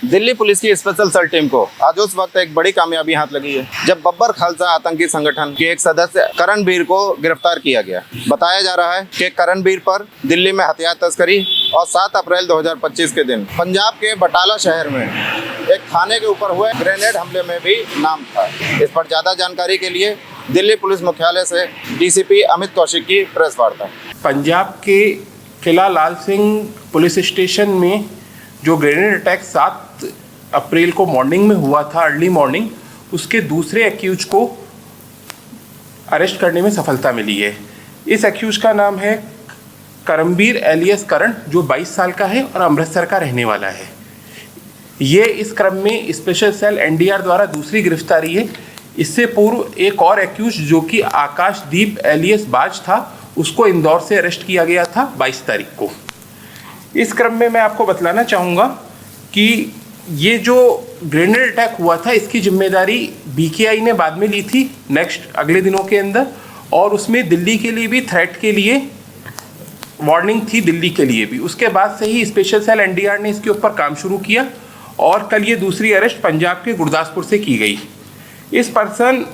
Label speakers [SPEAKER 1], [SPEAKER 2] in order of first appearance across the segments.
[SPEAKER 1] Delhi police की special cell team को आज उस वक्त एक बड़ी कामयाबी हाथ लगी है जब बब्बर खालसा आतंकी संगठन के एक सदस्य करणबीर को गिरफ्तार किया गया। बताया जा रहा है कि करणबीर पर दिल्ली में हथियार तस्करी और 7 अप्रैल 2025 के दिन पंजाब के बटाला शहर में एक थाने के ऊपर हुए ग्रेनेड हमले में भी नाम था। इस पर ज्यादा जानकारी के लिए दिल्ली पुलिस मुख्यालय से डीसीपी अमित कौशिक की प्रेस वार्ता।
[SPEAKER 2] पंजाब के किला लाल सिंह पुलिस स्टेशन में जो ग्रेनेड अटैक 7 अप्रैल को मॉर्निंग में हुआ था, अर्ली मॉर्निंग, उसके दूसरे एक्यूज को अरेस्ट करने में सफलता मिली है। इस एक्यूज का नाम है करमबीर एलियस करण, जो 22 साल का है और अमृतसर का रहने वाला है। ये इस क्रम में स्पेशल सेल एनडीआर द्वारा दूसरी गिरफ्तारी है। इससे पूर्व एक और एक्यूज जो कि आकाशदीप एलियस बाज था, उसको इंदौर से अरेस्ट किया गया था 22 तारीख को। इस क्रम में मैं आपको बतलाना चाहूँगा कि ये जो ग्रेनेड अटैक हुआ था, इसकी जिम्मेदारी बीकेआई ने बाद में ली थी नेक्स्ट अगले दिनों के अंदर, और उसमें दिल्ली के लिए भी थ्रेट के लिए वार्निंग थी, दिल्ली के लिए भी। उसके बाद से ही स्पेशल सेल एनडीआर ने इसके ऊपर काम शुरू किया और कल ये दूसरी अरेस्ट पंजाब के गुरदासपुर से की गई। इस पर्सन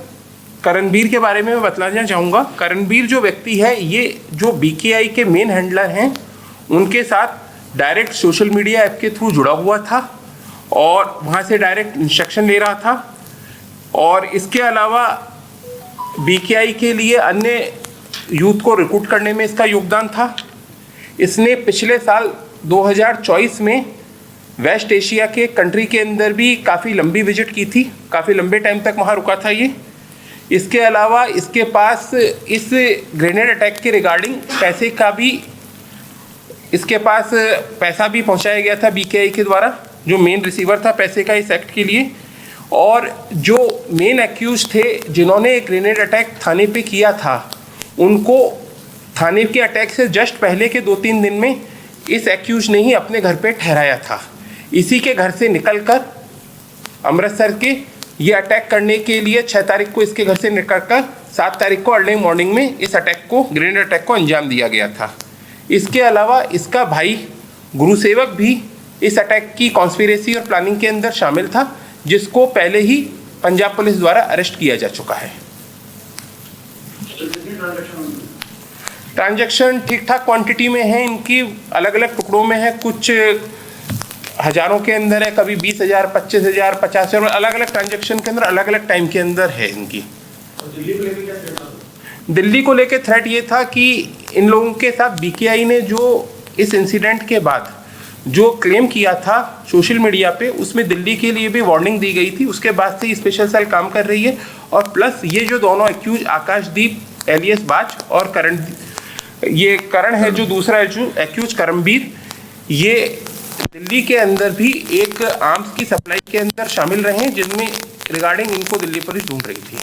[SPEAKER 2] करणबीर के बारे में मैं बतलाना चाहूँगा। करणबीर जो व्यक्ति है, ये जो बीकेआई के मेन हैंडलर हैं, उनके साथ डायरेक्ट सोशल मीडिया ऐप के थ्रू जुड़ा हुआ था और वहाँ से डायरेक्ट इंस्ट्रक्शन ले रहा था। और इसके अलावा बीकेआई के लिए अन्य यूथ को रिक्रूट करने में इसका योगदान था। इसने पिछले साल 2024 में वेस्ट एशिया के कंट्री के अंदर भी काफ़ी लंबी विजिट की थी, काफ़ी लंबे टाइम तक वहाँ रुका था ये। इसके अलावा इसके पास इस ग्रेनेड अटैक के रिगार्डिंग पैसे का भी, इसके पास पैसा भी पहुंचाया गया था बीकेआई के द्वारा, जो मेन रिसीवर था पैसे का इस एक्ट के लिए। और जो मेन एक्यूज थे जिन्होंने ग्रेनेड अटैक थाने पे किया था, उनको थाने के अटैक से जस्ट पहले के 2-3 दिन में इस एक्यूज ने ही अपने घर पे ठहराया था। इसी के घर से निकलकर अमृतसर के ये अटैक करने के लिए 6 तारीख को इसके घर से निकलकर 7 तारीख को अर्ली मॉर्निंग में इस अटैक को, ग्रेनेड अटैक को अंजाम दिया गया था। इसके अलावा इसका भाई गुरुसेवक भी इस अटैक की कॉन्स्पिरेसी और प्लानिंग के अंदर शामिल था, जिसको पहले ही पंजाब पुलिस द्वारा अरेस्ट किया जा चुका है। ट्रांजैक्शन ठीक ठाक क्वांटिटी में है, इनकी अलग अलग टुकड़ों में है, कुछ हज़ारों के अंदर है, कभी 20,000, 25,000, 50,000, अलग अलग ट्रांजैक्शन के अंदर अलग अलग टाइम के अंदर है इनकी। दिल्ली को लेकर थ्रेट ये था कि इन लोगों के साथ बीकेआई ने जो इस इंसिडेंट के बाद जो क्लेम किया था सोशल मीडिया पे, उसमें दिल्ली के लिए भी वार्निंग दी गई थी। उसके बाद से स्पेशल सेल काम कर रही है। और प्लस ये जो दोनों एक्यूज आकाशदीप एलियस बाज और करण है, जो दूसरा एक्यूज करमबीर, ये दिल्ली के अंदर भी एक आर्म्स की सप्लाई के अंदर शामिल रहे हैं, जिनमें रिगार्डिंग इनको दिल्ली पुलिस ढूंढ रही थी।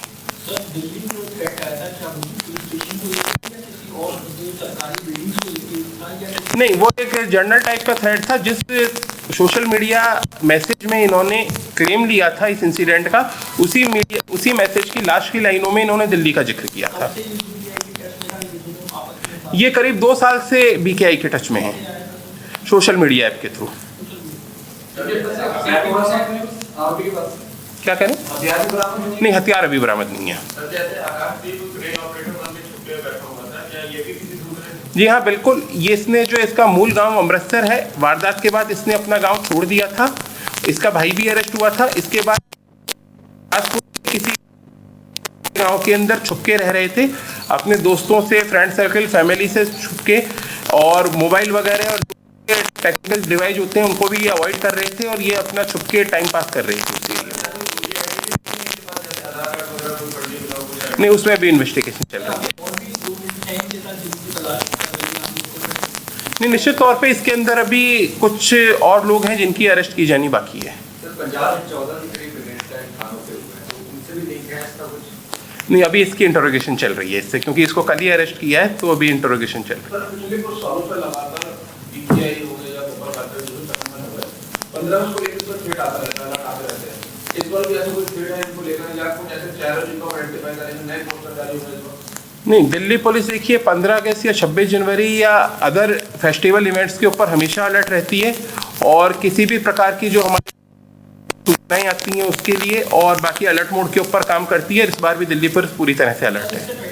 [SPEAKER 2] नहीं, वो एक जनरल टाइप का थ्रेड था। जिस सोशल मीडिया मैसेज में इन्होंने क्लेम लिया था इस इंसिडेंट का, उसी मैसेज की लास्ट की लाइनों में इन्होंने दिल्ली का जिक्र किया था। ये करीब 2 साल से बीकेआई के टच में है सोशल मीडिया ऐप के थ्रू। क्या कह रहे हैं? नहीं, हथियार अभी बरामद नहीं है। जी हाँ, बिल्कुल। ये इसने जो इसका मूल गांव अमृतसर है, वारदात के बाद इसने अपना गांव छोड़ दिया था। इसका भाई भी अरेस्ट हुआ था। इसके बाद किसी गांव के अंदर छुपके रह रहे थे, अपने दोस्तों से, फ्रेंड सर्कल, फैमिली से छुपके, और मोबाइल वगैरह और टेक्निकल डिवाइस होते हैं उनको भी ये अवॉइड कर रहे थे और ये अपना छुपके टाइम पास कर रहे थे। नहीं, उसमें भी इन्वेस्टिगेशन चल रही है। नहीं, निश्चित तौर पे इसके अंदर अभी कुछ और लोग हैं जिनकी अरेस्ट की जानी बाकी है। नहीं, अभी इसकी इंटरोगेशन चल रही है इससे, क्योंकि इसको कल ही अरेस्ट किया है, तो अभी इंटरोगेशन चल रही है। नहीं, दिल्ली पुलिस देखिए 15 अगस्त या 26 जनवरी या अदर फेस्टिवल इवेंट्स के ऊपर हमेशा अलर्ट रहती है, और किसी भी प्रकार की जो हमारी सूचनाएं आती हैं उसके लिए, और बाकी अलर्ट मोड के ऊपर काम करती है। इस बार भी दिल्ली पर पूरी तरह से अलर्ट है।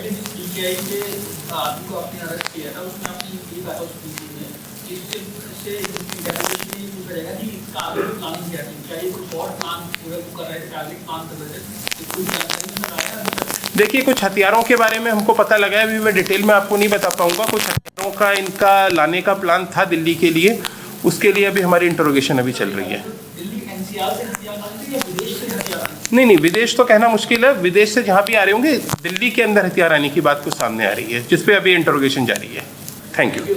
[SPEAKER 2] देखिए, कुछ हथियारों के बारे में हमको पता लगा है, अभी मैं डिटेल में आपको नहीं बता पाऊंगा। कुछ हथियारों का इनका लाने का प्लान था दिल्ली के लिए, उसके लिए अभी हमारी इंटरोगेशन अभी चल रही है। नहीं, विदेश तो कहना मुश्किल है। विदेश से जहाँ भी आ रहे होंगे, दिल्ली के अंदर हथियार आने की बात कुछ सामने आ रही है, जिस पे अभी इंटरोगेशन जारी है। Thank you.